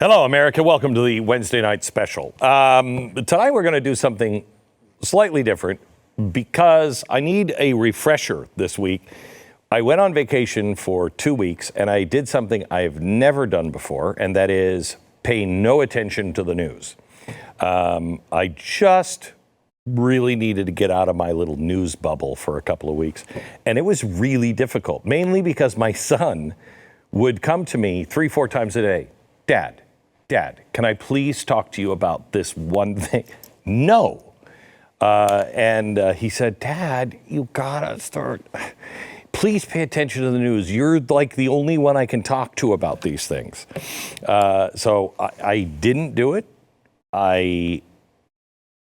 Hello, America. Welcome to the Wednesday night special. Tonight we're going to do something slightly different because I need a refresher this week. I went on vacation for 2 weeks and I did something I've never done before, and that is pay no attention to the news. I just really needed to get out of my little news bubble for a couple of weeks, and it was really difficult, mainly because my son would come to me 3-4 times a day. Dad, can I please talk to you about this one thing? No. And he said, Dad, you gotta start. Please pay attention to the news. You're like the only one I can talk to about these things. So I didn't do it. I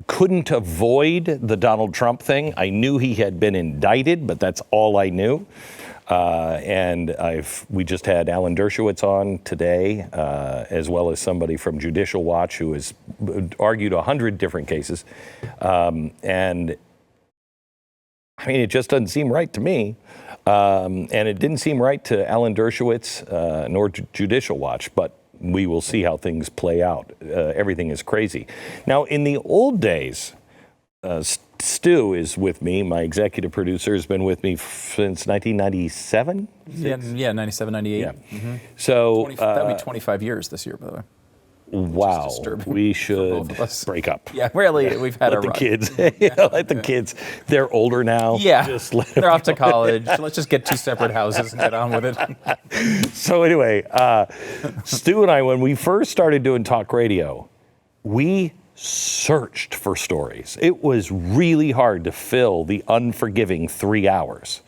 couldn't avoid the Donald Trump thing. I knew he had been indicted, but that's all I knew. And we just had Alan Dershowitz on today, as well as somebody from Judicial Watch who has argued 100 different cases. And I mean, it just doesn't seem right to me. And it didn't seem right to Alan Dershowitz, nor Judicial Watch, but we will see how things play out. Everything is crazy. Now, in the old days, Stu is with me. My executive producer has been with me since 1997. Yeah, 97, 98. Yeah. Mm-hmm. So that'll be 25 years this year, by the way. Wow, we should break up. Yeah, really, we've had let the kids. Let the kids. They're older now. Yeah, just let they're off to college. Let's just get 2 separate houses and get on with it. So anyway, Stu and I, when we first started doing talk radio, we searched for stories. It was really hard to fill the unforgiving 3 hours.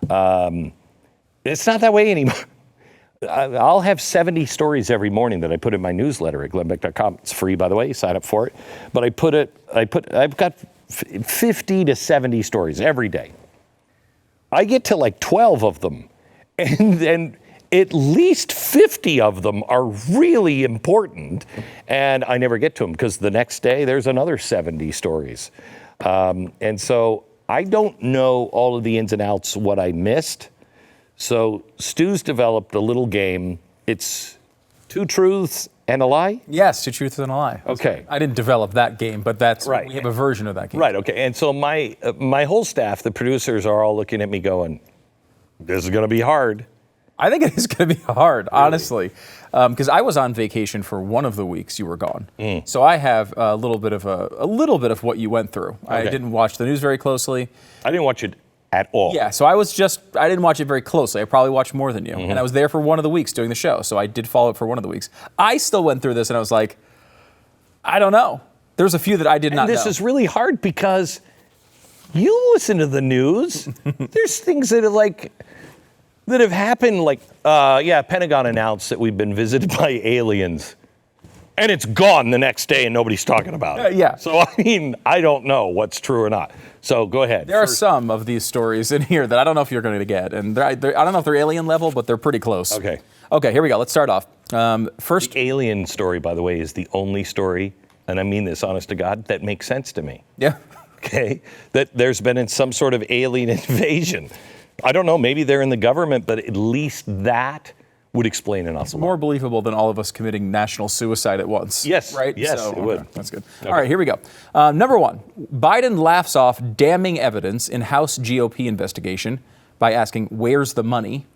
It's not that way anymore. I'll have 70 stories every morning that I put in my newsletter at glennbeck.com. It's free, by the way. You sign up for it. But I've got 50 to 70 stories every day. I get to like 12 of them, and at least 50 of them are really important, and I never get to them because the next day there's another 70 stories. And so I don't know all of the ins and outs, what I missed. So Stu's developed a little game. It's 2 truths and a lie? Yes, 2 truths and a lie. Okay. Right. I didn't develop that game, but that's right. We have a version of that game. Right, okay. And so my whole staff, the producers, are all looking at me going, this is going to be hard. I think it is going to be hard, really? Honestly, because I was on vacation for one of the weeks you were gone. So I have a little bit of what you went through. Okay. I didn't watch the news very closely. I didn't watch it at all. Yeah, so I didn't watch it very closely. I probably watched more than you. Mm-hmm. And I was there for one of the weeks doing the show, so I did follow it for one of the weeks. I still went through this and I was like, I don't know. There's a few that I did not know. This is really hard because you listen to the news. There's things that have happened, like, Pentagon announced that we've been visited by aliens, and it's gone the next day and nobody's talking about it. Yeah. So, I mean, I don't know what's true or not. So go ahead. There are some of these stories in here that I don't know if you're going to get, and I don't know if they're alien level, but they're pretty close. Okay, here we go. Let's start off. First, the alien story, by the way, is the only story, and I mean this honest to God, that makes sense to me. Yeah. Okay, that there's been some sort of alien invasion. I don't know, maybe they're in the government, but at least that would explain an awful lot. More believable than all of us committing national suicide at once. Yes, right? Yes, it would. That's good. Okay. All right, here we go. Number 1, Biden laughs off damning evidence in House GOP investigation by asking, where's the money?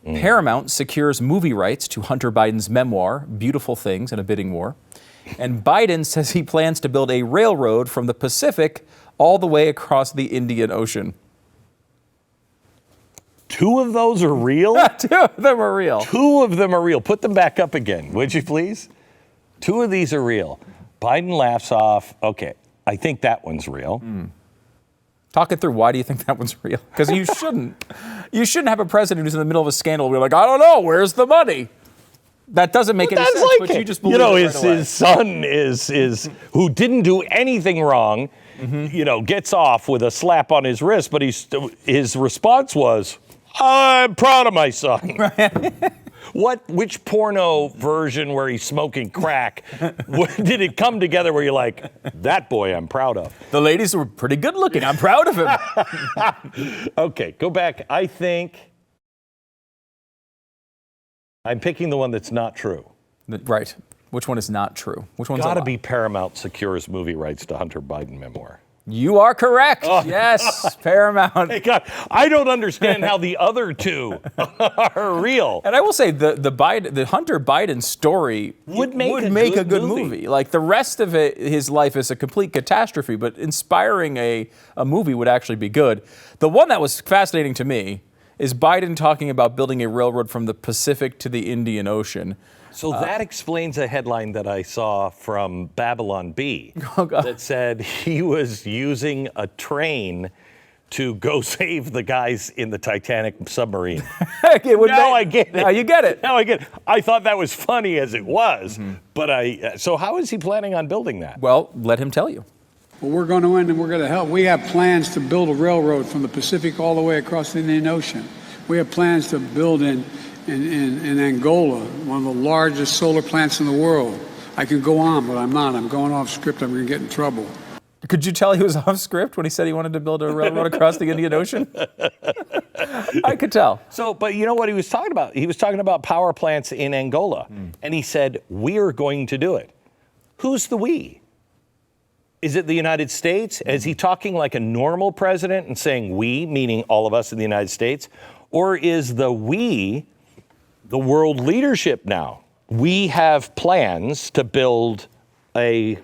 Paramount secures movie rights to Hunter Biden's memoir, Beautiful Things in a Bidding War. And Biden says he plans to build a railroad from the Pacific all the way across the Indian Ocean. 2 of those are real? 2 of them are real. 2 of them are real. Put them back up again, would you please? 2 of these are real. Biden laughs off. Okay, I think that one's real. Talk it through. Why do you think that one's real? Because you shouldn't. You shouldn't have a president who's in the middle of a scandal where you're like, I don't know, where's the money? That doesn't make any sense, but you just believe it right away. His son is who didn't do anything wrong, gets off with a slap on his wrist, but his response was, I'm proud of my son. Which porno version where he's smoking crack did it come together where you're like, that boy I'm proud of? The ladies were pretty good looking. I'm proud of him. Okay, go back. I think I'm picking the one that's not true. Right. Which one is not true? Which one's Gotta a lie? be Paramount secures movie rights to Hunter Biden memoir. You are correct. Yes, Paramount. Hey, God, I don't understand how the other two are real. And I will say the Hunter Biden story Would make a good movie. Like the rest of it, his life is a complete catastrophe, but inspiring a movie would actually be good. The one that was fascinating to me is Biden talking about building a railroad from the Pacific to the Indian Ocean. So that explains a headline that I saw from Babylon Bee that said he was using a train to go save the guys in the Titanic submarine. I get it. Now you get it. Now I get it. I thought that was funny as it was, but so how is he planning on building that? Well, let him tell you. Well, we're going to win and we're going to help. We have plans to build a railroad from the Pacific all the way across the Indian Ocean. We have plans to build in Angola, one of the largest solar plants in the world. I could go on, but I'm not. I'm going off script. I'm going to get in trouble. Could you tell he was off script when he said he wanted to build a railroad across the Indian Ocean? I could tell. So, but you know what he was talking about? He was talking about power plants in Angola. And he said, we're going to do it. Who's the we? Is it the United States? Is he talking like a normal president and saying we, meaning all of us in the United States? Or is the we the world leadership now? We have plans to build a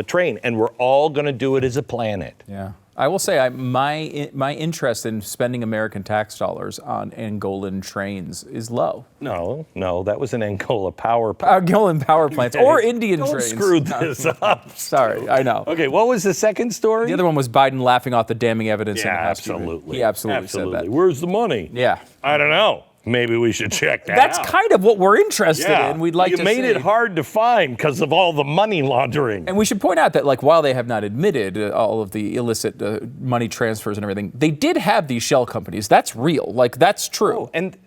train, and we're all going to do it as a planet. Yeah. I will say my interest in spending American tax dollars on Angolan trains is low. No, that was an Angola power plant. Angolan power plants or Indian Don't trains. screw this up. Sorry, I know. Okay, what was the second story? The other one was Biden laughing off the damning evidence. Yeah, in the House. absolutely. He absolutely said that. Where's the money? Yeah. I don't know. Maybe we should check that That's out. kind of what we're interested in. We'd like you to made see. it hard to find because of all the money laundering. And we should point out that, like, while they have not admitted all of the illicit money transfers and everything, they did have these shell companies. That's real. Like, that's true. Oh, and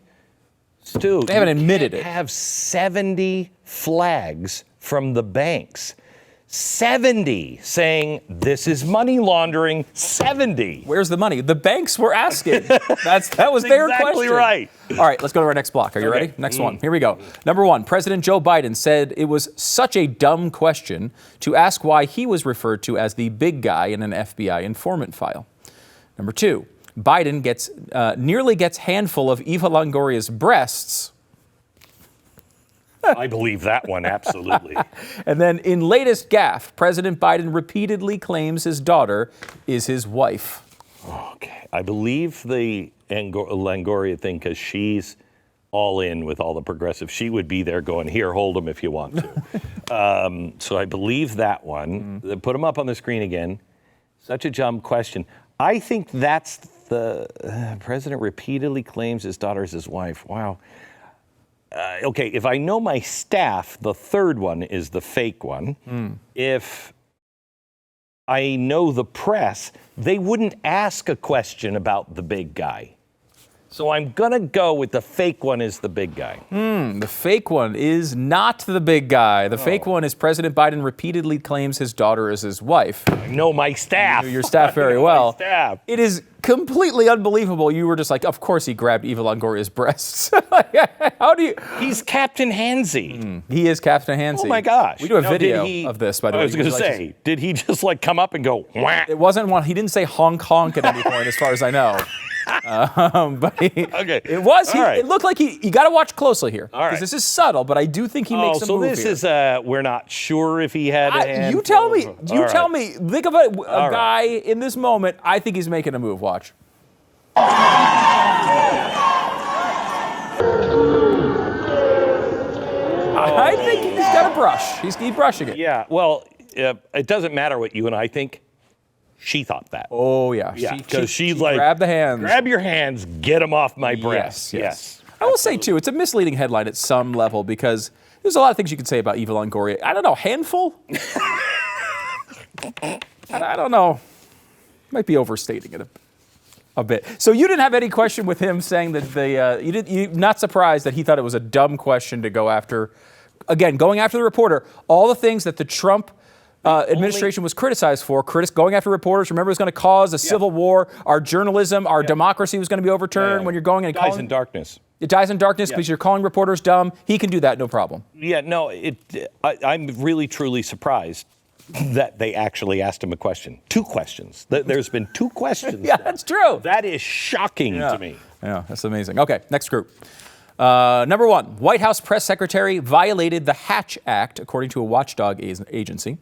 Stu, they haven't admitted it. Have 70 flags from the banks. 70 saying this is money laundering. 70. Where's the money? The banks were asking. That was their exactly question. Right. All right, let's go to our next block. Are you ready? Next one. Here we go. Number one, President Joe Biden said it was such a dumb question to ask why he was referred to as the big guy in an FBI informant file. Number two, Biden nearly gets handful of Eva Longoria's breasts. I believe that one, absolutely. And then in latest gaffe, President Biden repeatedly claims his daughter is his wife. Okay. I believe the Longoria thing because she's all in with all the progressives. She would be there going, here, hold them if you want to. So I believe that one. Put them up on the screen again. Such a dumb question. I think that's the president repeatedly claims his daughter is his wife. Wow. Okay, if I know my staff, the third one is the fake one. If I know the press, they wouldn't ask a question about the big guy. So I'm going to go with the fake one is the big guy. The fake one is not the big guy. The fake one is President Biden repeatedly claims his daughter is his wife. I know my staff. You know your staff very well. My staff. It is completely unbelievable. You were just like, of course he grabbed Eva Longoria's breasts. How do you? He's Captain Hansy. He is Captain Hansy. Oh my gosh. We do a Now, video of this, by the way. I was going to say, did he just like come up and go, whack? It wasn't one. He didn't say honk honk at any point, as far as I know. But it was. It looked like he. You got to watch closely here, because this is subtle. But I do think he makes a move here. So this is. We're not sure if he had a hand. You tell me. You tell me. Think of a guy in this moment. I think he's making a move. Watch. I think he's got a brush. He's brushing it. Yeah. Well, it doesn't matter what you and I think. She thought that. Oh, yeah. Because she like, grab the hands. Grab your hands, get them off my breast. Yes. I will say, too, it's a misleading headline at some level because there's a lot of things you could say about Eva Longoria. I don't know, handful? I don't know. Might be overstating it a bit. So you didn't have any question with him saying that you're not surprised that he thought it was a dumb question to go after. Again, going after the reporter, all the things that the Trump administration was criticized for, going after reporters. Remember, it was going to cause a civil war. Our journalism, our democracy was going to be overturned when you're going and Guys in darkness. It dies in darkness because you're calling reporters dumb. He can do that, no problem. Yeah, no, I'm really, truly surprised that they actually asked him a question. 2 questions. There's been 2 questions. Yeah, that's true. That is shocking to me. Yeah, that's amazing. Okay, next group. Number 1, White House press secretary violated the Hatch Act, according to a watchdog agency.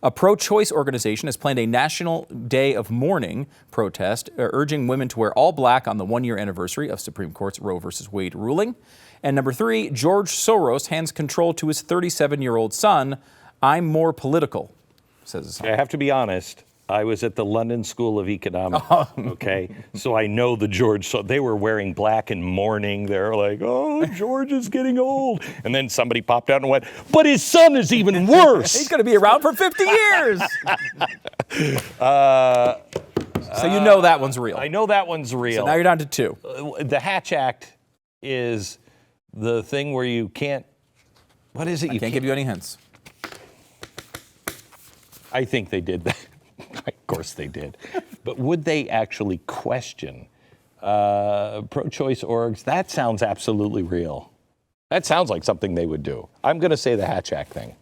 A pro-choice organization has planned a national day of mourning protest, urging women to wear all black on the 1-year anniversary of Supreme Court's Roe v. Wade ruling. And number 3, George Soros hands control to his 37-year-old son. I'm more political, says his son. I have to be honest. I was at the London School of Economics, okay? So I know the George, so they were wearing black and mourning. They're like, oh, George is getting old. And then somebody popped out and went, but his son is even worse. He's going to be around for 50 years. So you know that one's real. I know that one's real. So now you're down to 2. The Hatch Act is the thing where you can't, what is it? I can't give you any hints. I think they did that. Of course they did. But would they actually question pro-choice orgs? That sounds absolutely real. That sounds like something they would do. I'm going to say the Hatch Act thing.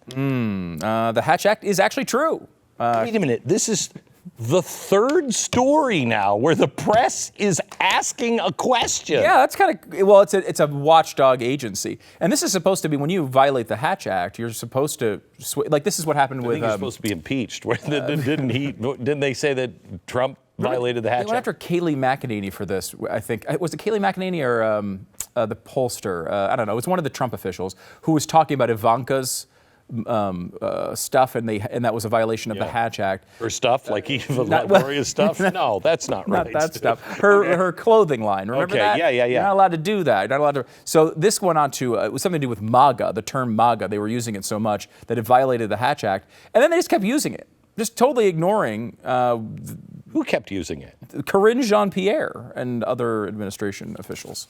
The Hatch Act is actually true. Wait a minute. This is the 3rd story now where the press is asking a question. Yeah, that's kind of, well, it's a watchdog agency. And this is supposed to be, when you violate the Hatch Act, you're supposed to, like this is what happened with... I think you're supposed to be impeaced. Didn't they say that Trump violated the Hatch Act? They went after Kayleigh McEnany for this, I think. Was it Kayleigh McEnany or the pollster? I don't know. It was one of the Trump officials who was talking about Ivanka's stuff, and that was a violation of the Hatch Act. Her stuff, like Eva Longoria stuff? No, that's not right. Not that stuff. Her clothing line. Remember that? Yeah. You're not allowed to do that. You're not allowed to. So this went on to, it was something to do with MAGA, the term MAGA. They were using it so much that it violated the Hatch Act. And then they just kept using it, just totally ignoring. Who kept using it? Karine Jean-Pierre and other administration officials.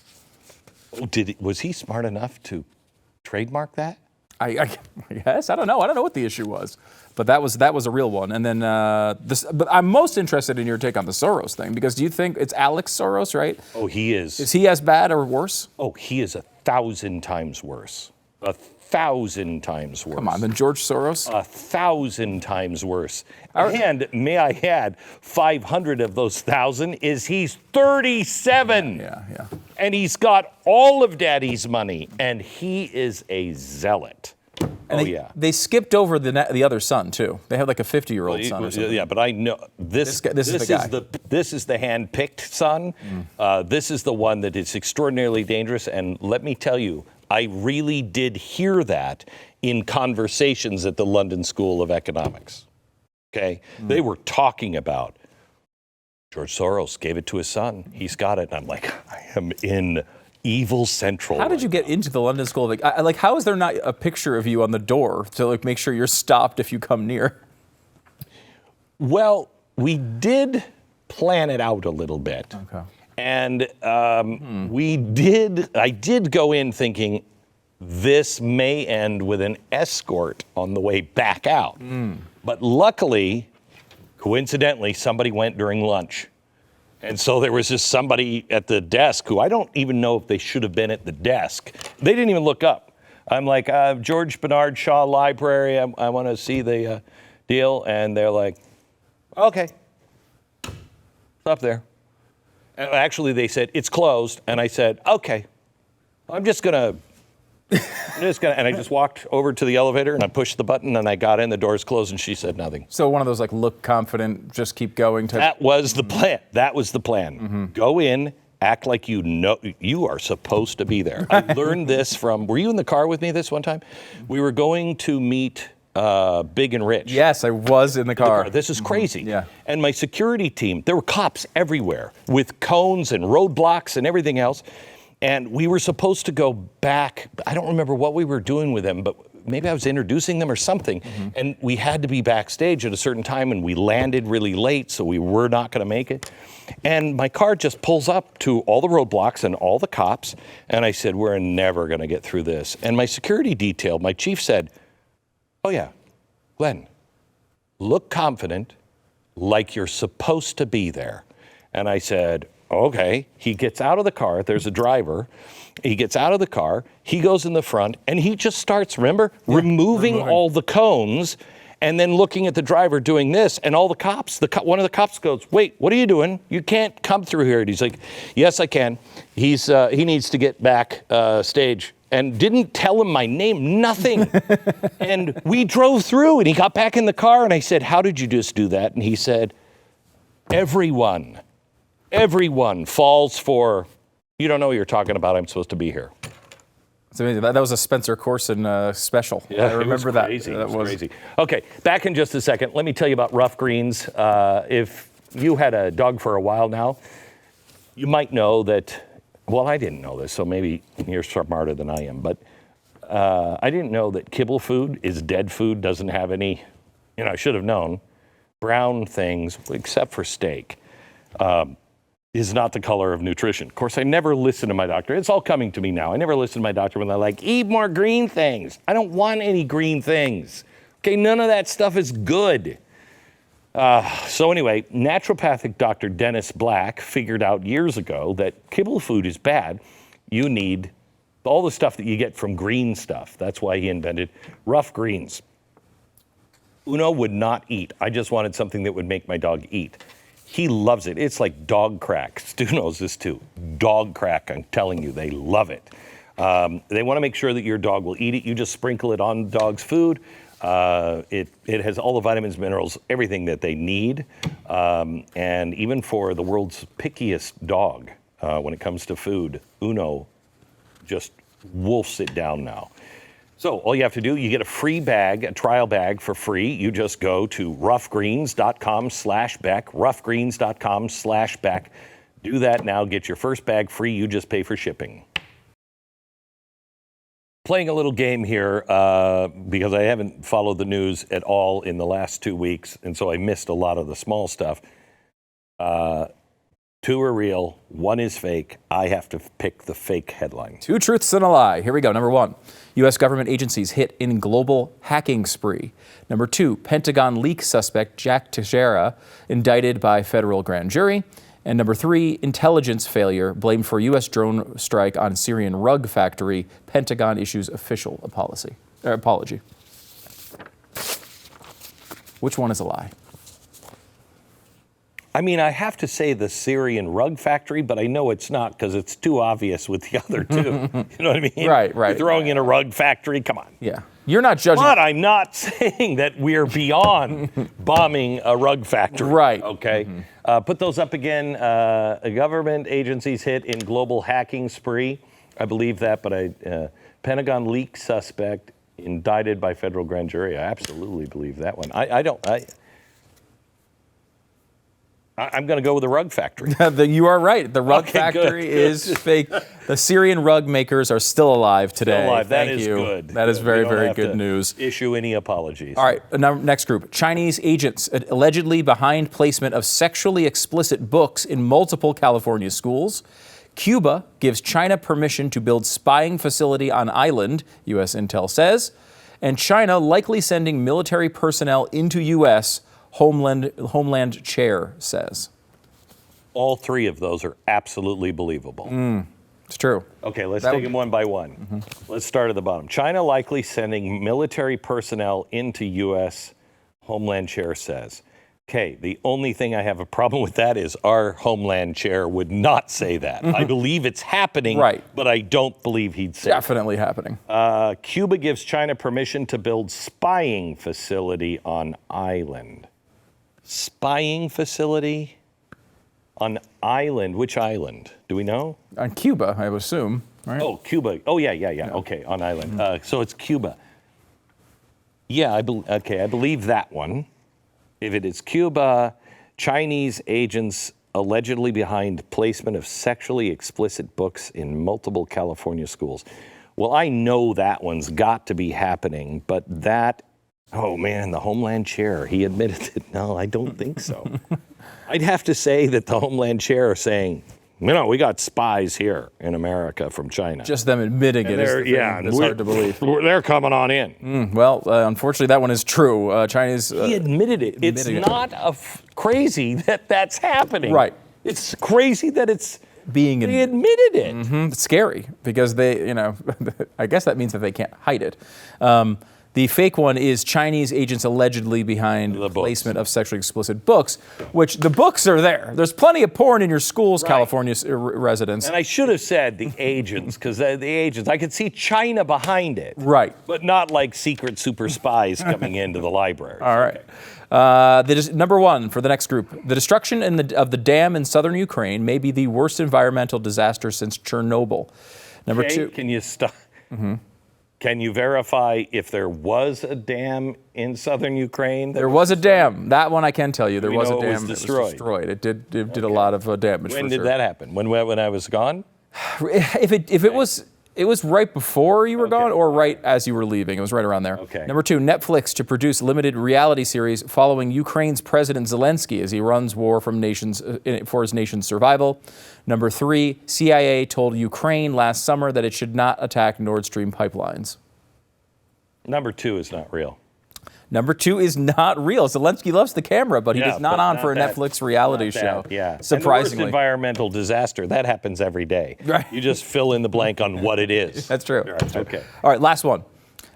Was he smart enough to trademark that? I guess. I don't know. I don't know what the issue was, but that was a real one. And then but I'm most interested in your take on the Soros thing, because do you think it's Alex Soros, right? Oh, he is. Is he as bad or worse? Oh, he is 1,000 times worse. 1,000 times worse. Come on, than George Soros? 1,000 times worse. And may I add, 500 of those 1,000 is he's 37. Yeah. And he's got all of Daddy's money, and he is a zealot. And they skipped over the other son too. They have like a 50-year-old son or something. Yeah, but I know this is the guy. This is the hand-picked son. This is the one that is extraordinarily dangerous. And let me tell you, I really did hear that in conversations at the London School of Economics. Okay, they were talking about George Soros gave it to his son. He's got it, and I'm like, I am in evil central. How did you get into the London School of Economics? Like, how is there not a picture of you on the door to like make sure you're stopped if you come near? Well, we did plan it out a little bit. Okay. And I did go in thinking this may end with an escort on the way back out. But luckily, coincidentally, somebody went during lunch. And so there was just somebody at the desk who I don't even know if they should have been at the desk. They didn't even look up. I'm like, George Bernard Shaw Library, I want to see the deal. And they're like, okay, it's up there. And actually, they said, it's closed. And I said, okay, and I just walked over to the elevator and I pushed the button and I got in, the doors closed, and she said nothing. So one of those like look confident, just keep going. That was the plan. That was the plan. Go in, act like you know you are supposed to be there. I learned this from, were you in the car with me this one time? We were going to meet Big and Rich. Yes, I was in the car. This is crazy. Yeah. And my security team, there were cops everywhere with cones and roadblocks and everything else. And we were supposed to go back. I don't remember what we were doing with them, but maybe I was introducing them or something. And we had to be backstage at a certain time, and we landed really late, so we were not going to make it. And my car just pulls up to all the roadblocks and all the cops. And I said, we're never going to get through this. And my security detail, my chief said, oh yeah, Glenn, look confident, like you're supposed to be there. And I said, Okay. He gets out of the car. There's a driver. He gets out of the car. He goes in the front, and he just starts, removing all the cones, and then looking at the driver doing this. And all the cops, one of the cops goes, "Wait, what are you doing? You can't come through here." And he's like, "Yes, I can." He needs to get back stage. And didn't tell him my name, nothing. And we drove through, and he got back in the car, and I said, "How did you just do that?" And he said, Everyone falls for, you don't know what you're talking about, I'm supposed to be here. It's amazing. That was a Spencer Corson special. Yeah, I remember that. Crazy. It was crazy. Okay, back in just a second. Let me tell you about rough greens. If you had a dog for a while now, you might know that, well, I didn't know this, so maybe you're smarter than I am, but I didn't know that kibble food is dead food, doesn't have any, I should have known. Brown things, except for steak, is not the color of nutrition. Of course, I never listen to my doctor. It's all coming to me now. I never listen to my doctor when they're like, eat more green things. I don't want any green things. Okay, none of that stuff is good. So anyway, naturopathic Dr. Dennis Black figured out years ago that kibble food is bad. You need all the stuff that you get from green stuff. That's why he invented rough greens. Uno would not eat. I just wanted something that would make my dog eat. He loves it. It's like dog crack. Stu knows this too. Dog crack, I'm telling you, they love it. They want to make sure that your dog will eat it. You just sprinkle it on the dog's food. It has all the vitamins, minerals, everything that they need. And even for the world's pickiest dog, when it comes to food, Uno just wolfs it down now. So all you have to do, you get a free bag, a trial bag for free. You just go to roughgreens.com/Beck, roughgreens.com/Beck. Do that now, get your first bag free. You just pay for shipping. Playing a little game here because I haven't followed the news at all in the last 2 weeks, and so I missed a lot of the small stuff. Two are real, one is fake. I have to pick the fake headline. Two truths and a lie. Here we go. Number one, U.S. government agencies hit in global hacking spree. Number two, Pentagon leak suspect Jack Teixeira indicted by federal grand jury. And number three, intelligence failure blamed for U.S. drone strike on Syrian rug factory. Pentagon issues official apology. Which one is a lie? I mean, I have to say the Syrian rug factory, but I know it's not because it's too obvious with the other two. You know what I mean? Right. You're throwing in a rug factory, come on. Yeah. You're not judging. But I'm not saying that we're beyond bombing a rug factory. Right. Okay. Put those up again. Government agencies hit in global hacking spree. I believe that, but Pentagon leak suspect indicted by federal grand jury. I absolutely believe that one. I'm going to go with the rug factory. You are right. The rug factory good. is fake. The Syrian rug makers are still alive today. Still alive. That Thank is you. good. That is very, very good news. Issue any apologies. All right, next group. Chinese agents allegedly behind placement of sexually explicit books in multiple California schools. Cuba gives China permission to build spying facility on island, U.S. intel says. And China likely sending military personnel into U.S., Homeland Chair says. All three of those are absolutely believable. It's true. Okay, let's take them one by one. Let's start at the bottom. China likely sending military personnel into U.S., Homeland Chair says. Okay, the only thing I have a problem with that is our Homeland Chair would not say that. I believe it's happening, right, but I don't believe he'd say Definitely happening. Cuba gives China permission to build spying facility on island. Spying facility on island. Which island? Do we know? On Cuba, I would assume, right? Oh, Cuba. Oh, yeah. Okay, on island. So it's Cuba. Yeah, I believe that one. If it is Cuba, Chinese agents allegedly behind placement of sexually explicit books in multiple California schools. Well, I know that one's got to be happening, but that, oh man, the Homeland Chair, he admitted it. No, I don't think so. I'd have to say that the Homeland Chair are saying, we got spies here in America from China. Just them admitting it is the thing that's hard to believe. They're coming on in. Well, unfortunately, that one is true. Chinese. He admitted it. It's not crazy that that's happening. Right. It's crazy that they admitted it. It's scary because they, I guess that means that they can't hide it. The fake one is Chinese agents allegedly behind the placement of sexually explicit books, which the books are there. There's plenty of porn in your schools, California residents. And I should have said the agents, because the agents, I could see China behind it. Right. But not like secret super spies coming into the library. All right. Number one for the next group. The destruction of the dam in southern Ukraine may be the worst environmental disaster since Chernobyl. Number two. Can you stop? Can you verify if there was a dam in southern Ukraine? There was a dam. That one I can tell you. There was a dam. It was destroyed. It did a lot of damage. When did that happen? When I was gone? If it was right before you were gone or right as you were leaving. It was right around there. Okay. Number two, Netflix to produce limited reality series following Ukraine's President Zelensky as he runs war for his nation's survival. Number three, CIA told Ukraine last summer that it should not attack Nord Stream pipelines. Number two is not real. Number two is not real. Zelensky loves the camera, but he is not on for a Netflix reality show. Yeah. Surprisingly. And the worst environmental disaster, that happens every day. Right. You just fill in the blank on what it is. That's true. Right. Okay. All right, last one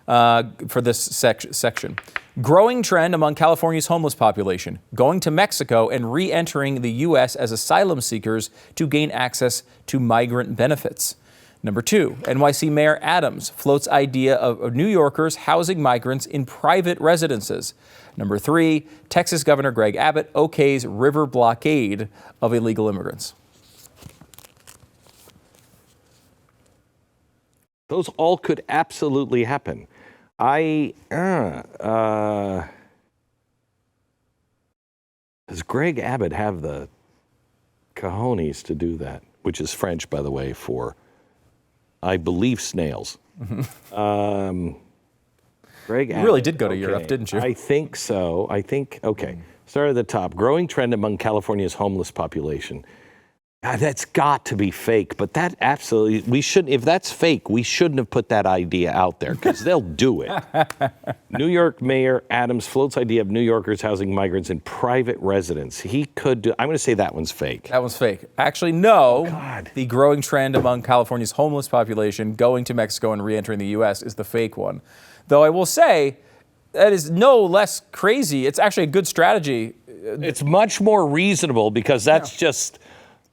for this section. Growing trend among California's homeless population, going to Mexico and re-entering the U.S. as asylum seekers to gain access to migrant benefits. Number two, NYC Mayor Adams floats idea of New Yorkers housing migrants in private residences. Number three, Texas Governor Greg Abbott okays river blockade of illegal immigrants. Those all could absolutely happen. Does Greg Abbott have the cojones to do that? Which is French, by the way, for, I believe, snails. Greg Abbott. You really did go to Europe, didn't you? I think so. Start at the top. Growing trend among California's homeless population. That's got to be fake, but that absolutely, we shouldn't, if that's fake, we shouldn't have put that idea out there because they'll do it. New York Mayor Adams floats idea of New Yorkers housing migrants in private residence. He could do, I'm going to say that one's fake. That one's fake. Actually, no. The growing trend among California's homeless population going to Mexico and re-entering the U.S. is the fake one. Though I will say, that is no less crazy. It's actually a good strategy. It's much more reasonable because that's just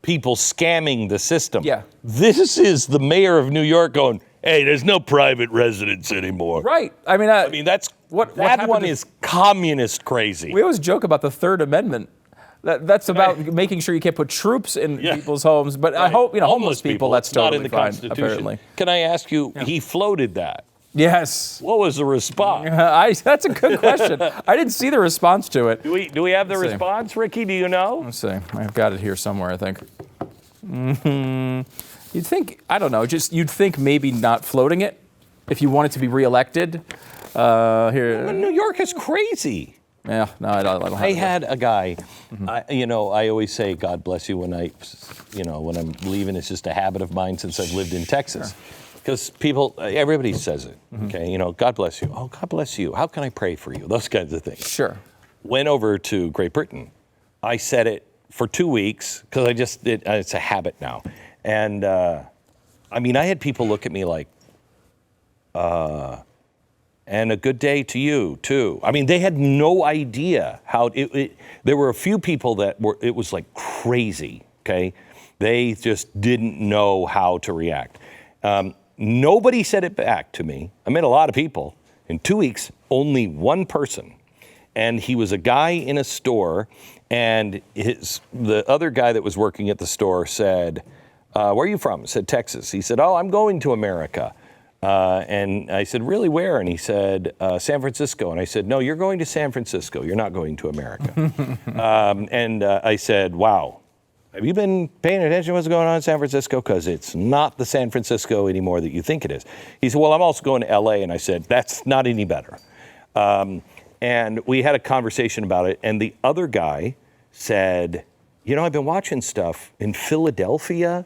people scamming the system. Yeah. This is the mayor of New York going, hey, there's no private residence anymore. Right. I mean, that's that one is communist crazy. We always joke about the Third Amendment. That's about making sure you can't put troops in people's homes. But I hope, homeless people, that's totally not in the fine, Constitution. apparently. Can I ask you, he floated that. Yes. What was the response? That's a good question. I didn't see the response to it. Do we have the response, Ricky? Do you know? Let's see. I've got it here somewhere, I think. You'd think, I don't know, you'd think maybe not floating it if you wanted to be reelected. Here. Well, New York is crazy. Yeah, no, I don't have it. I had a guy, I always say, God bless you when I'm leaving. It's just a habit of mine since I've lived in Texas. Because everybody says it, okay? God bless you. Oh, God bless you. How can I pray for you? Those kinds of things. Sure. Went over to Great Britain. I said it for 2 weeks because it's a habit now. And I had people look at me like, and a good day to you too. I mean, they had no idea how there were a few people it was like crazy, okay? They just didn't know how to react. Nobody said it back to me. I met a lot of people. In 2 weeks, only one person. And he was a guy in a store, and the other guy that was working at the store said, where are you from? I said, Texas. He said, oh, I'm going to America. And I said, really, where? And he said, San Francisco. And I said, no, you're going to San Francisco. You're not going to America. I said, wow. Have you been paying attention to what's going on in San Francisco? Because it's not the San Francisco anymore that you think it is. He said, well, I'm also going to LA. And I said, that's not any better. And we had a conversation about it. And the other guy said, I've been watching stuff in Philadelphia.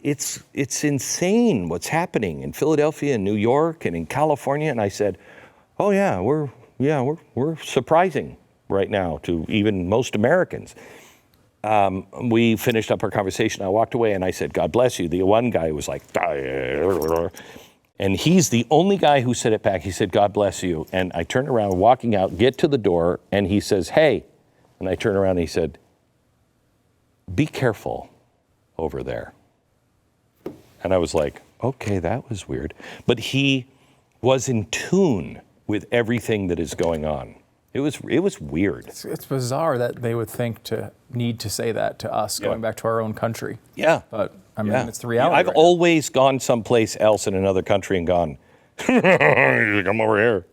It's insane what's happening in Philadelphia and New York and in California. And I said, oh, yeah, we're surprising right now to even most Americans. we finished up our conversation. I walked away and I said, God bless you. The one guy was like, and he's the only guy who said it back. He said, God bless you. And I turned around, walking out, get to the door, and he says, hey. And I turned around and he said, be careful over there. And I was like, okay, that was weird. But he was in tune with everything that is going on. It was weird. It's bizarre that they would think to need to say that to us, going back to our own country. Yeah. But I mean, it's the reality. I've always gone someplace else in another country and gone, come over here.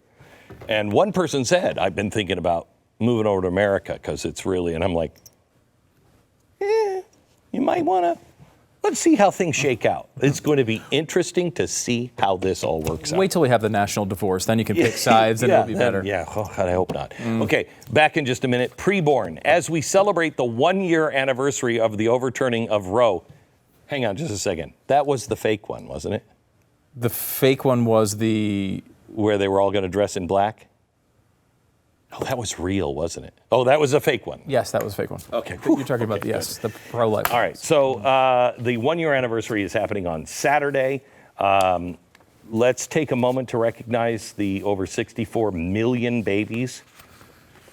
And one person said, I've been thinking about moving over to America because it's really, and I'm like, you might want to. Let's see how things shake out. It's going to be interesting to see how this all works out. Wait till we have the national divorce, then you can pick sides and it'll be better. Oh, God, I hope not. Okay, back in just a minute. Preborn, as we celebrate the 1-year anniversary of the overturning of Roe. Hang on just a second. That was the fake one, wasn't it? The fake one was where they were all going to dress in black? Oh, that was real, wasn't it? Oh, that was a fake one. Yes, that was a fake one. Okay. You're talking about the pro-life. All right, so the 1-year anniversary is happening on Saturday. Let's take a moment to recognize the over 64 million babies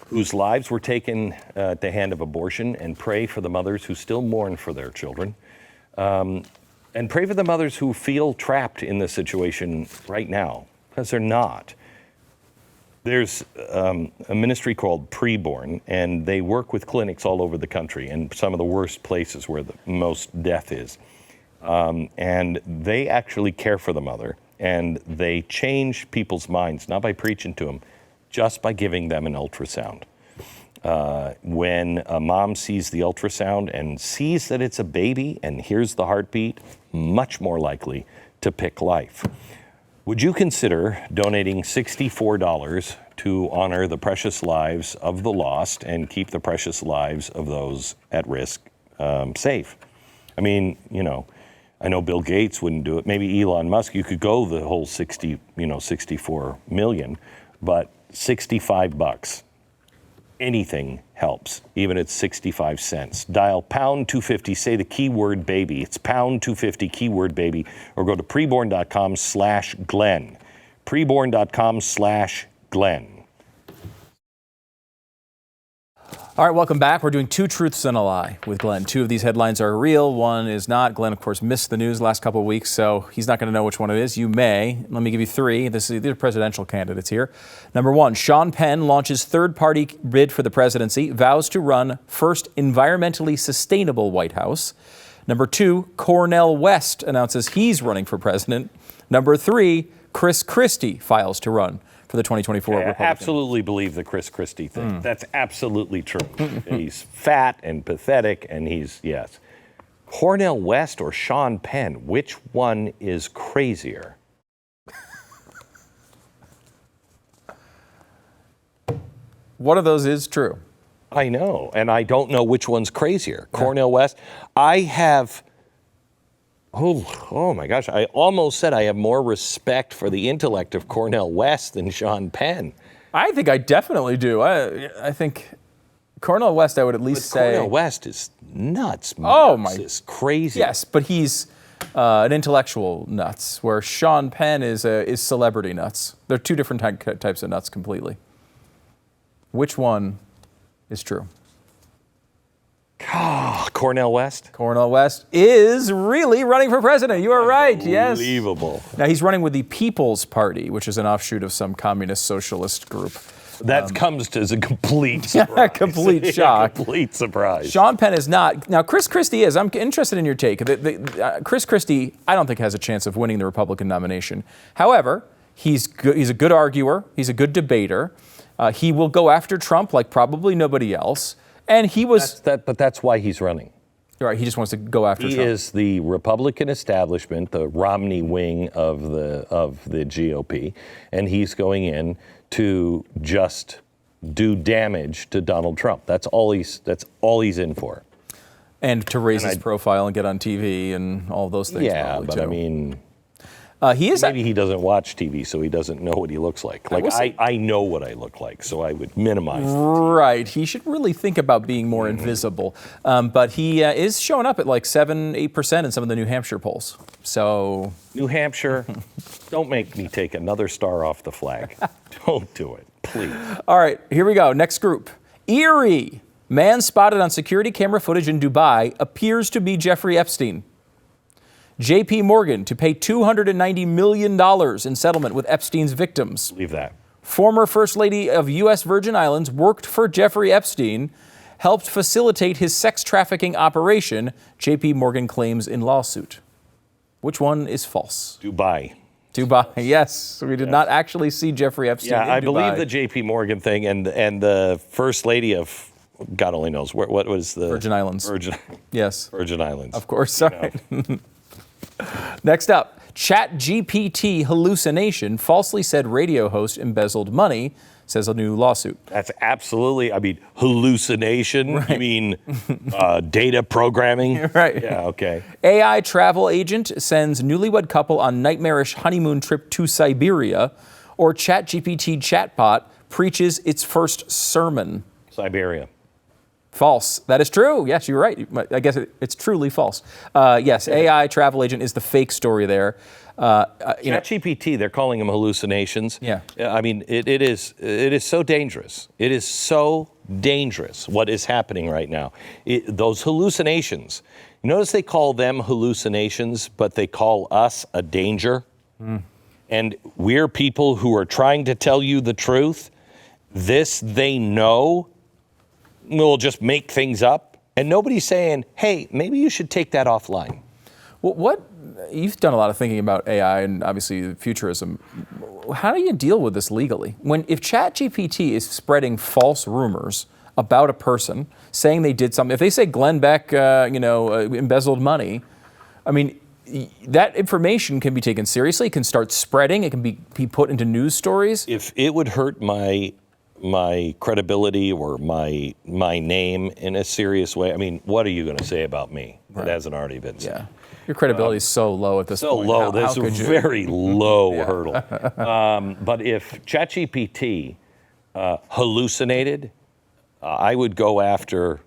whose lives were taken at the hand of abortion, and pray for the mothers who still mourn for their children. And pray for the mothers who feel trapped in this situation right now, because they're not. There's a ministry called Preborn, and they work with clinics all over the country and some of the worst places where the most death is. And they actually care for the mother, and they change people's minds, not by preaching to them, just by giving them an ultrasound. When a mom sees the ultrasound and sees that it's a baby and hears the heartbeat, much more likely to pick life. Would you consider donating $64 to honor the precious lives of the lost and keep the precious lives of those at risk safe? I mean, I know Bill Gates wouldn't do it. Maybe Elon Musk, you could go the whole 64 million, but $65. Anything helps, even at 65 cents. Dial pound 250, say the keyword baby. It's pound 250, keyword baby, or go to preborn.com/Glenn. Preborn.com/Glenn. All right, welcome back. We're doing 2 truths and a lie with Glenn. 2 of these headlines are real, 1 is not. Glenn, of course, missed the news the last couple of weeks, so he's not going to know which one it is. You may. Let me give you 3. These are presidential candidates here. Number 1, Sean Penn launches third-party bid for the presidency, vows to run first environmentally sustainable White House. Number 2, Cornel West announces he's running for president. Number 3, Chris Christie files to run for the 2024 Republican. I absolutely believe the Chris Christie thing. That's absolutely true. He's fat and pathetic, and yes. Cornel West or Sean Penn, which one is crazier? One of those is true. I know, and I don't know which one's crazier. Cornel West, I have... Oh my gosh, I almost said I have more respect for the intellect of Cornel West than Sean Penn. I think I definitely do. I think Cornel West, I would at least say... Cornel West is nuts. Oh my... is crazy. Yes, but he's an intellectual nuts, where Sean Penn is celebrity nuts. They're 2 different types of nuts completely. Which one is true? Cornel West? Cornel West is really running for president. You are right, yes. Unbelievable. Now, he's running with the People's Party, which is an offshoot of some communist socialist group. That comes as a complete surprise. Complete shock. Complete surprise. Sean Penn is not. Now, Chris Christie is. I'm interested in your take. Chris Christie, I don't think has a chance of winning the Republican nomination. However, he's good, he's a good arguer. He's a good debater. He will go after Trump like probably nobody else. And he was... But that's why he's running. Right, he just wants to go after Trump. He is the Republican establishment, the Romney wing of the GOP, and he's going in to just do damage to Donald Trump. That's all he's in for. And to raise his profile and get on TV and all those things. Yeah, but too. I mean... He is. Maybe he doesn't watch TV, so he doesn't know what he looks like. Like, I know what I look like, so I would minimize the TV. Right. He should really think about being more invisible. But he is showing up at like 7-8% in some of the New Hampshire polls. So New Hampshire, don't make me take another star off the flag. Don't do it, please. all right, here we go. Next group. Eerie. Man spotted on security camera footage in Dubai appears to be Jeffrey Epstein. JP Morgan to pay $290 million in settlement with Epstein's victims. Leave that. Former First Lady of U.S. Virgin Islands worked for Jeffrey Epstein, helped facilitate his sex trafficking operation, JP Morgan claims in lawsuit. Which one is false? Dubai. Dubai, yes. We did not actually see Jeffrey Epstein in Yeah, I Dubai. believe the JP Morgan thing and the First Lady of, God only knows, what was the... Virgin Islands. Yes. Virgin Islands. Of course, sorry. Next up, ChatGPT hallucination, falsely said radio host embezzled money, says a new lawsuit. That's absolutely, I mean, hallucination. Right. You mean data programming? Right. Yeah, okay. AI travel agent sends newlywed couple on nightmarish honeymoon trip to Siberia, or ChatGPT chatbot preaches its first sermon. Siberia. False. That is true. Yes, you're right. I guess it's truly false. Yes, AI travel agent is the fake story there. ChatGPT, they're calling them hallucinations. Yeah. I mean, it is so dangerous. It is so dangerous what is happening right now. Those hallucinations. You notice they call them hallucinations, but they call us a danger. And we're people who are trying to tell you the truth. This they know. We'll just make things up, and nobody's saying, hey, maybe you should take that offline. Well, you've done a lot of thinking about AI and obviously futurism. How do you deal with this legally? If ChatGPT is spreading false rumors about a person, saying they did something, if they say GlennBeck, embezzled money, I mean, that information can be taken seriously, it can start spreading, it can be put into news stories. If it would hurt my credibility or my name in a serious way, I mean, what are you going to say about me that hasn't already been said? Yeah. Your credibility is so low at this point. So low. That's a very low Yeah. hurdle. But if ChatGPT hallucinated, I would go after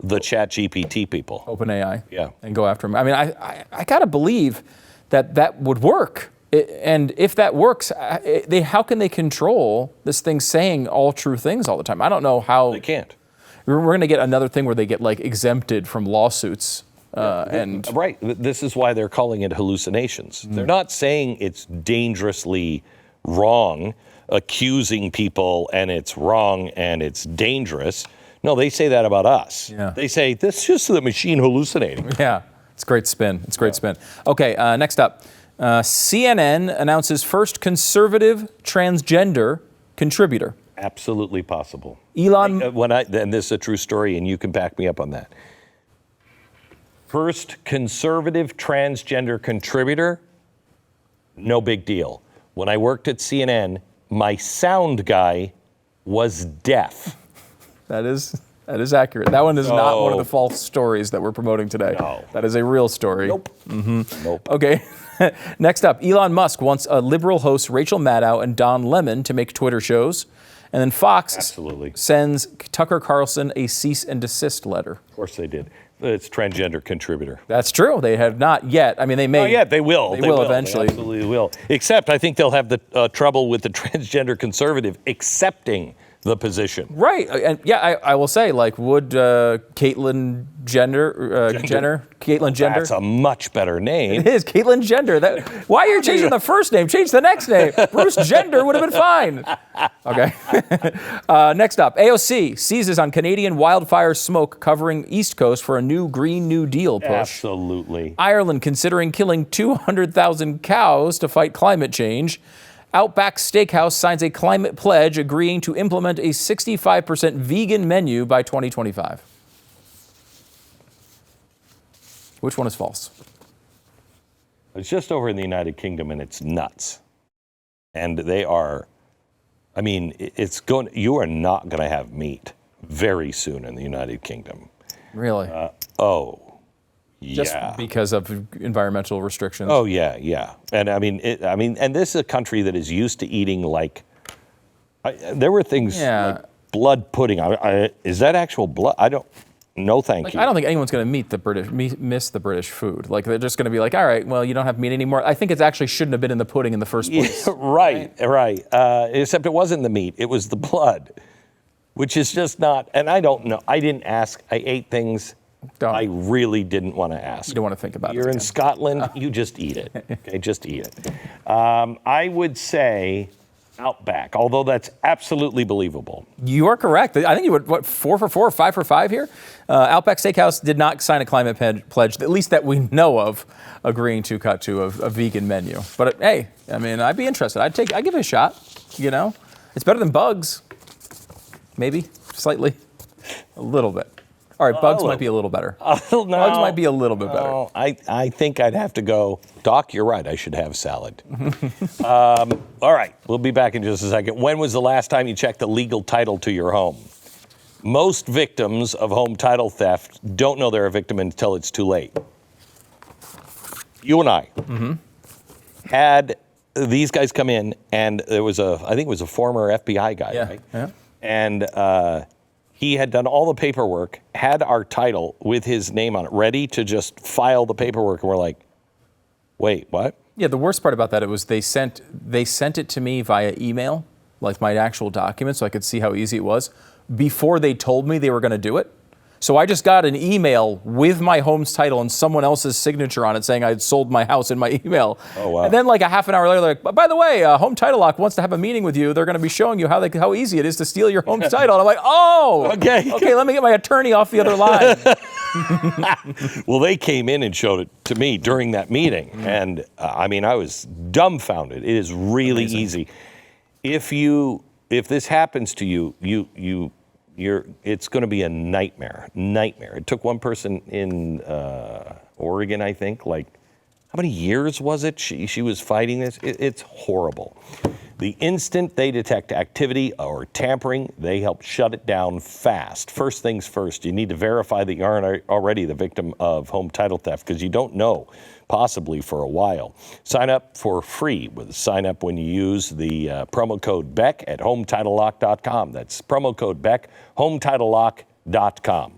the ChatGPT people. OpenAI. Yeah. And go after them. I mean, I got to believe that would work. And if that works, how can they control this thing saying all true things all the time? I don't know how. They can't. We're going to get another thing where they get like exempted from lawsuits. Right. This is why they're calling it hallucinations. They're not saying it's dangerously wrong, accusing people, and it's wrong and it's dangerous. No, they say that about us. Yeah. They say, this is just the machine hallucinating. Yeah. It's great spin. It's great spin. Okay, next up. CNN announces first conservative transgender contributor. Absolutely possible. Elon. And this is a true story, and you can back me up on that. First conservative transgender contributor, no big deal. When I worked at CNN, my sound guy was deaf. That is accurate. That one is not one of the false stories that we're promoting today. No. That is a real story. Nope. Nope. Okay. Next up, Elon Musk wants liberal hosts Rachel Maddow and Don Lemon to make Twitter shows. And then Fox sends Tucker Carlson a cease and desist letter. Of course they did. It's transgender contributor. That's true. They have not yet. I mean, they may. Not yet. They will. They will eventually. They absolutely will. Except I think they'll have the trouble with the transgender conservative accepting the position. Right. And yeah, I will say, like, would Caitlyn Jenner? Caitlyn Jenner. That's a much better name. It is Caitlyn Jenner. Why are you changing the first name? Change the next name. Bruce Jenner would have been fine. Okay. Next up, AOC seizes on Canadian wildfire smoke covering East Coast for a new Green New Deal push. Absolutely. Ireland considering killing 200,000 cows to fight climate change. Outback Steakhouse signs a climate pledge agreeing to implement a 65% vegan menu by 2025. Which one is false? It's just over in the United Kingdom, and it's nuts. And they are, I mean, you are not going to have meat very soon in the United Kingdom. Really? Just because of environmental restrictions. Oh yeah. And I mean, and this is a country that is used to eating like. There were things like blood pudding. Is that actual blood? I don't. No, thank you. I don't think anyone's going to miss the British food. Like they're just going to be like, all right, well, you don't have meat anymore. I think it actually shouldn't have been in the pudding in the first place. Right. Except it wasn't the meat; it was the blood, which is just not. And I don't know. I didn't ask. I ate things. I really didn't want to ask. You don't want to think about it. You're in Scotland. You just eat it. Okay, just eat it. I would say Outback, although that's absolutely believable. You are correct. I think you were, 4 for 4, 5 for 5 here? Outback Steakhouse did not sign a climate pledge, at least that we know of, agreeing to cut to a vegan menu. But hey, I mean, I'd be interested. I'd give it a shot, you know? It's better than Bugs. Maybe, slightly, a little bit. All right, Bugs might be a little better. No, Bugs might be a little bit better. No, I think I'd have to go, Doc, you're right, I should have salad. All right, we'll be back in just a second. When was the last time you checked the legal title to your home? Most victims of home title theft don't know they're a victim until it's too late. You and I had these guys come in, and there was I think it was a former FBI guy, right? Yeah. And he had done all the paperwork, had our title with his name on it, ready to just file the paperwork. And we're like, wait, what? Yeah, the worst part about that, it was they sent it to me via email, like my actual document, so I could see how easy it was, before they told me they were going to do it. So I just got an email with my home's title and someone else's signature on it saying I had sold my house in my email. Oh, wow. And then like a half an hour later, they're like, by the way, Home Title Lock wants to have a meeting with you. They're going to be showing you how easy it is to steal your home's title. And I'm like, oh, okay, let me get my attorney off the other line. Well, they came in and showed it to me during that meeting. And I mean, I was dumbfounded. It is really easy. If this happens to you, it's going to be a nightmare. It took one person in Oregon, I think, like, how many years was it? She was fighting this. It's horrible. The instant they detect activity or tampering, they help shut it down fast. First things first, you need to verify that you aren't already the victim of home title theft, because you don't know, possibly for a while. Sign up for free with sign up when you use the promo code BECK at HometitleLock.com. That's promo code BECK, HometitleLock.com.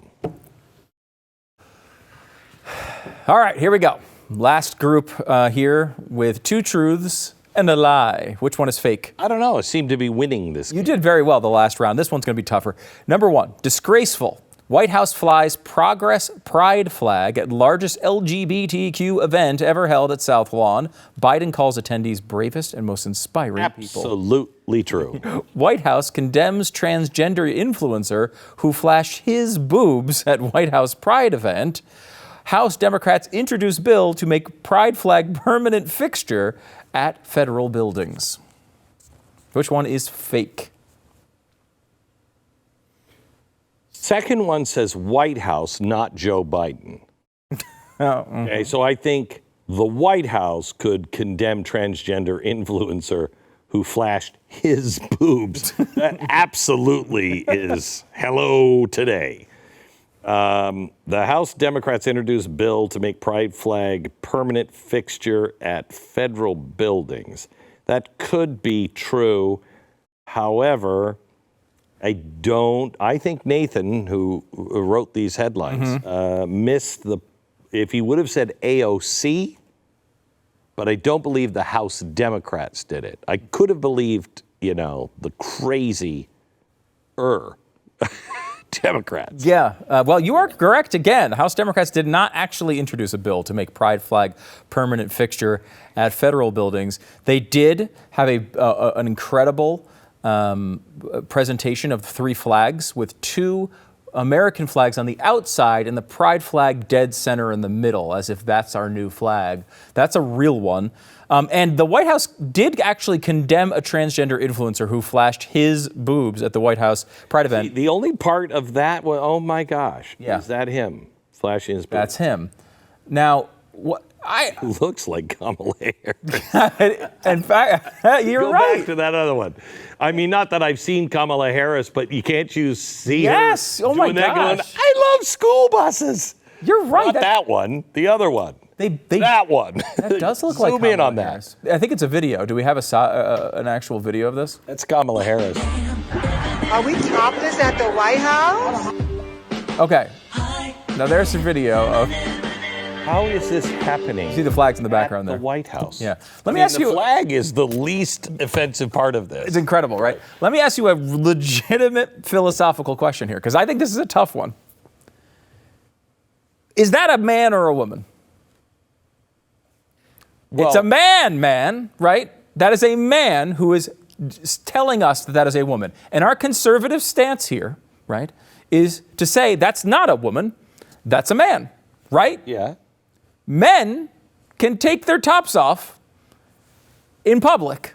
All right, here we go. Last group here with 2 truths and a lie. Which one is fake? I don't know. It seemed to be winning this game. You did very well the last round. This one's going to be tougher. Number 1, disgraceful. White House flies Progress Pride flag at largest LGBTQ event ever held at South Lawn. Biden calls attendees bravest and most inspiring people. Absolutely true. White House condemns transgender influencer who flashed his boobs at White House Pride event. House Democrats introduce bill to make Pride flag permanent fixture at federal buildings. Which one is fake? Second one says White House, not Joe Biden. Okay, so I think the White House could condemn transgender influencer who flashed his boobs. That absolutely is hello today. The House Democrats introduced bill to make Pride flag permanent fixture at federal buildings. That could be true. However, I think Nathan, who wrote these headlines, missed if he would have said AOC, but I don't believe the House Democrats did it. I could have believed, the crazy Democrats. Yeah, well, you are correct again. House Democrats did not actually introduce a bill to make Pride flag permanent fixture at federal buildings. They did have an incredible presentation of 3 flags with 2 American flags on the outside and the Pride flag dead center in the middle, as if that's our new flag. That's a real one. And the White House did actually condemn a transgender influencer who flashed his boobs at the White House Pride event. The only part of that was, oh my gosh, yeah. Is that him flashing his boobs? That's him. Now, looks like Kamala Harris. In fact, you're Go right. back to that other one. I mean, not that I've seen Kamala Harris, but can't you see her oh my doing that gosh. going, I love school buses. You're right. Not that one. The other one. That one. That does look like Zoom in Kamala on that. Harris. I think it's a video. Do we have an actual video of this? That's Kamala Harris. Are we topless at the White House? Okay. Now there's a video of. How is this happening? See the flags in the background at there. The White House. Yeah. Let me ask you. The flag is the least offensive part of this. It's incredible, right? Let me ask you a legitimate philosophical question here, because I think this is a tough one. Is that a man or a woman? Well, it's a man, right? That is a man who is telling us that that is a woman. And our conservative stance here, right, is to say that's not a woman, that's a man, right? Yeah. Men can take their tops off in public.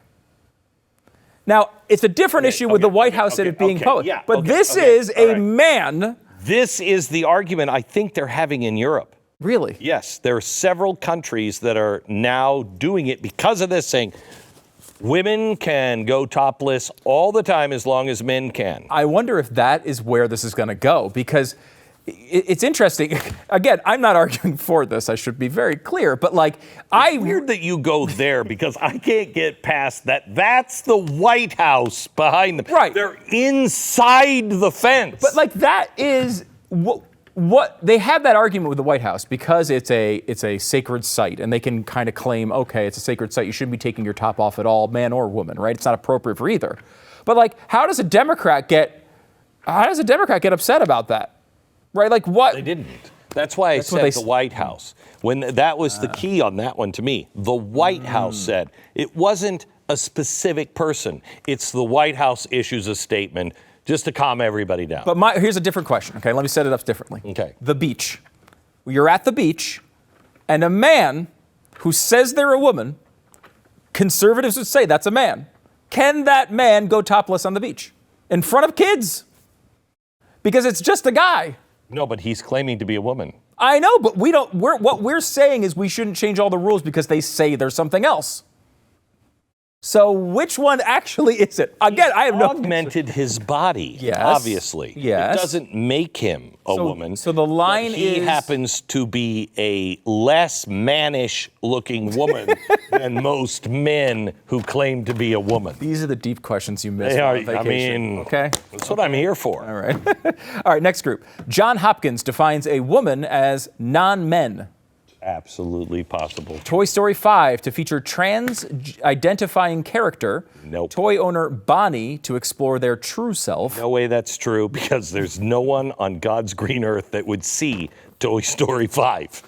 Now, it's a different issue with the White House and it being public. Yeah, but this is a man. This is the argument I think they're having in Europe. Really? Yes, there are several countries that are now doing it because of this, saying women can go topless all the time as long as men can. I wonder if that is where this is going to go, because it's interesting. Again, I'm not arguing for this. I should be very clear. But it's weird that you go there because I can't get past that. That's the White House behind them. Right. They're inside the fence. But that is what they have that argument with the White House because it's a sacred site, and they can kind of claim, okay, it's a sacred site. You shouldn't be taking your top off at all, man or woman, right? It's not appropriate for either. But how does a Democrat get upset about that? Right, what? They didn't. That's why I said the White House. When that was the key on that one to me. The White House said it wasn't a specific person. It's the White House issues a statement just to calm everybody down. But here's a different question. Okay, let me set it up differently. Okay. The beach. You're at the beach, and a man who says they're a woman, conservatives would say that's a man. Can that man go topless on the beach in front of kids? Because it's just a guy. No, but he's claiming to be a woman. I know, but what we're saying is we shouldn't change all the rules because they say there's something else. So which one actually is it? Again, I have no augmented his body. Yes. Obviously. Yes. It doesn't make him a woman. So the line he happens to be a less mannish looking woman than most men who claim to be a woman. These are the deep questions you miss They are, on vacation. Okay. That's what I'm here for. All right. All right, next group. John Hopkins defines a woman as non-men. Absolutely possible. Toy Story 5 to feature trans-identifying character. Nope. Toy owner Bonnie to explore their true self. No way that's true because there's no one on God's green earth that would see Toy Story 5.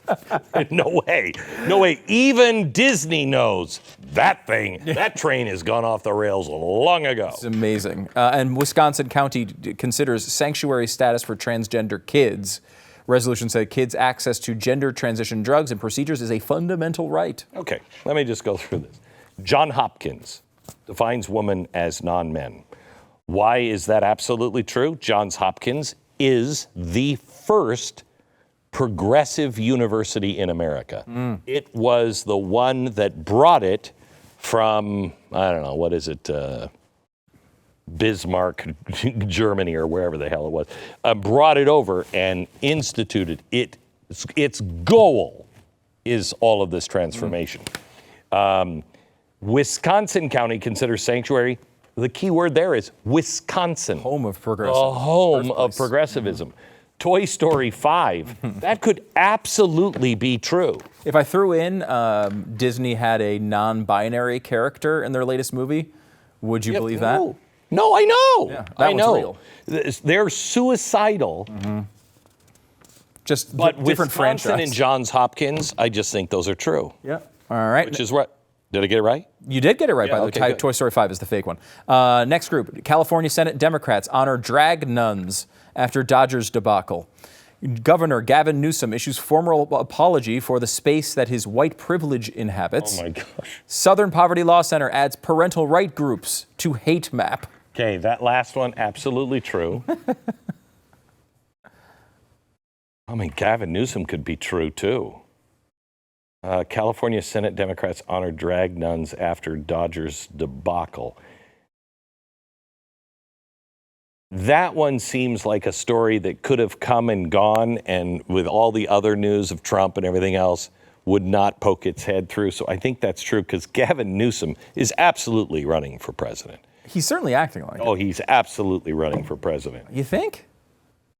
No way. No way. Even Disney knows that train has gone off the rails long ago. It's amazing. And Wisconsin County considers sanctuary status for transgender kids. Resolution said kids' access to gender transition drugs and procedures is a fundamental right. Okay, let me just go through this. John Hopkins defines woman as non-men. Why is that absolutely true? Johns Hopkins is the first progressive university in America. It was the one that brought it from, I don't know, what is it, Bismarck, Germany, or wherever the hell it was, brought it over and instituted it. Its goal is all of this transformation. Wisconsin County considers sanctuary. The key word there is Wisconsin. Home of progressivism. The home of progressivism. Toy Story 5, that could absolutely be true. If I threw in Disney had a non-binary character in their latest movie, would you believe that? No, I know. Yeah, I know. real. They're suicidal. Just But different Wisconsin franchise. and Johns Hopkins, I just think those are true. Yeah. All right. Which is what? Did I get it right? You did get it right, Yeah, by the okay, way. good. Toy Story 5 is the fake one. Next group. California Senate Democrats honor drag nuns after Dodgers debacle. Governor Gavin Newsom issues formal apology for the space that his white privilege inhabits. Oh my gosh. Southern Poverty Law Center adds parental right groups to hate map. Okay, that last one, absolutely true. I mean, Gavin Newsom could be true too. California Senate Democrats honor drag nuns after Dodgers debacle. That one seems like a story that could have come and gone, and with all the other news of Trump and everything else, would not poke its head through. So I think that's true, because Gavin Newsom is absolutely running for president. He's certainly acting like it. Oh, he's absolutely running for president. You think?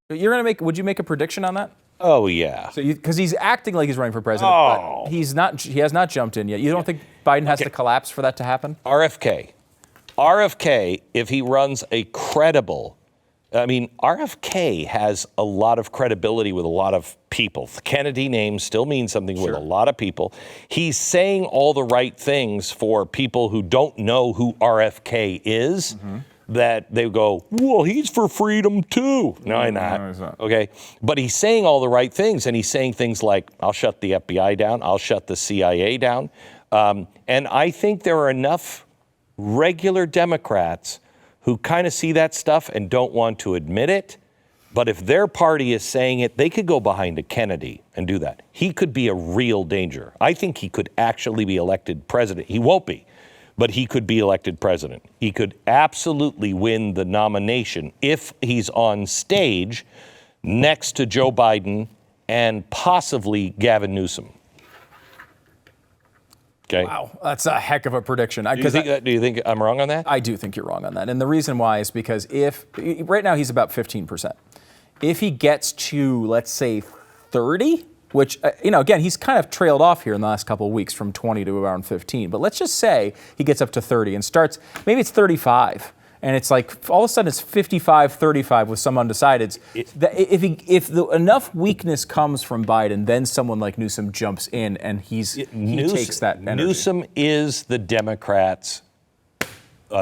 Would you make a prediction on that? Oh, yeah. So because he's acting like he's running for president, Oh. but he's not. He has not jumped in yet. You don't think Biden has to collapse for that to happen? RFK, if he runs a credible, RFK has a lot of credibility with a lot of people. The Kennedy name still means something with a lot of people. He's saying all the right things for people who don't know who RFK is, that they go, well, he's for freedom too. No, he's not. Okay. But he's saying all the right things, and he's saying things like, I'll shut the FBI down, I'll shut the CIA down. And I think there are enough regular Democrats who kind of see that stuff and don't want to admit it. But if their party is saying it, they could go behind a Kennedy and do that. He could be a real danger. I think he could actually be elected president. He won't be, but he could be elected president. He could absolutely win the nomination if he's on stage next to Joe Biden and possibly Gavin Newsom. Okay. Wow, that's a heck of a prediction. Do you think I'm wrong on that? I do think you're wrong on that. And the reason why is because right now he's about 15%. If he gets to, let's say, 30, which, again, he's kind of trailed off here in the last couple of weeks from 20 to around 15. But let's just say he gets up to 30 and starts, maybe it's 35. And it's like all of a sudden it's 55-35 with some undecideds. If enough weakness comes from Biden, then someone like Newsom jumps in and he takes that energy. Newsom is the Democrats.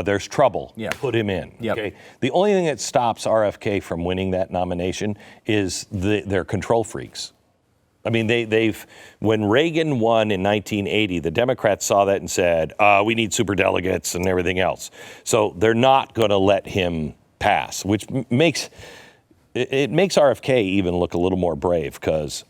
There's trouble. Yeah. Put him in. Yep. Okay. The only thing that stops RFK from winning that nomination is they're control freaks. I mean, when Reagan won in 1980, the Democrats saw that and said, we need superdelegates and everything else. So they're not going to let him pass, which makes RFK even look a little more brave, because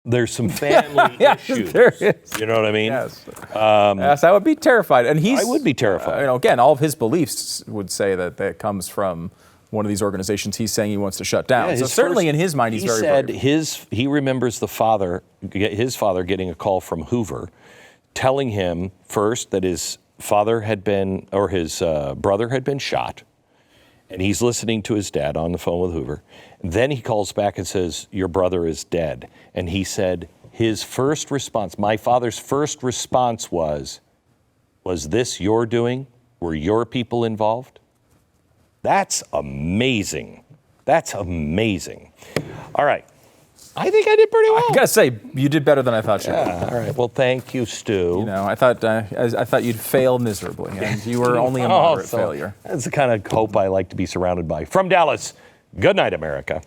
there's some family issues. There is. You know what I mean? Yes. Yes, I would be terrified. And I would be terrified. Again, all of his beliefs would say that comes from one of these organizations he's saying he wants to shut down. So certainly in his mind, he's very brave. He said he remembers his father getting a call from Hoover telling him first that his father had been, or his brother had been shot. And he's listening to his dad on the phone with Hoover. Then he calls back and says, your brother is dead. And he said his first response, my father's first response was this your doing? Were your people involved? That's amazing. That's amazing. All right. I think I did pretty well. I gotta say, you did better than I thought you would. All right. Well, thank you, Stu. I thought you'd fail miserably, and you were only a moderate failure. That's the kind of hope I like to be surrounded by. From Dallas, good night, America.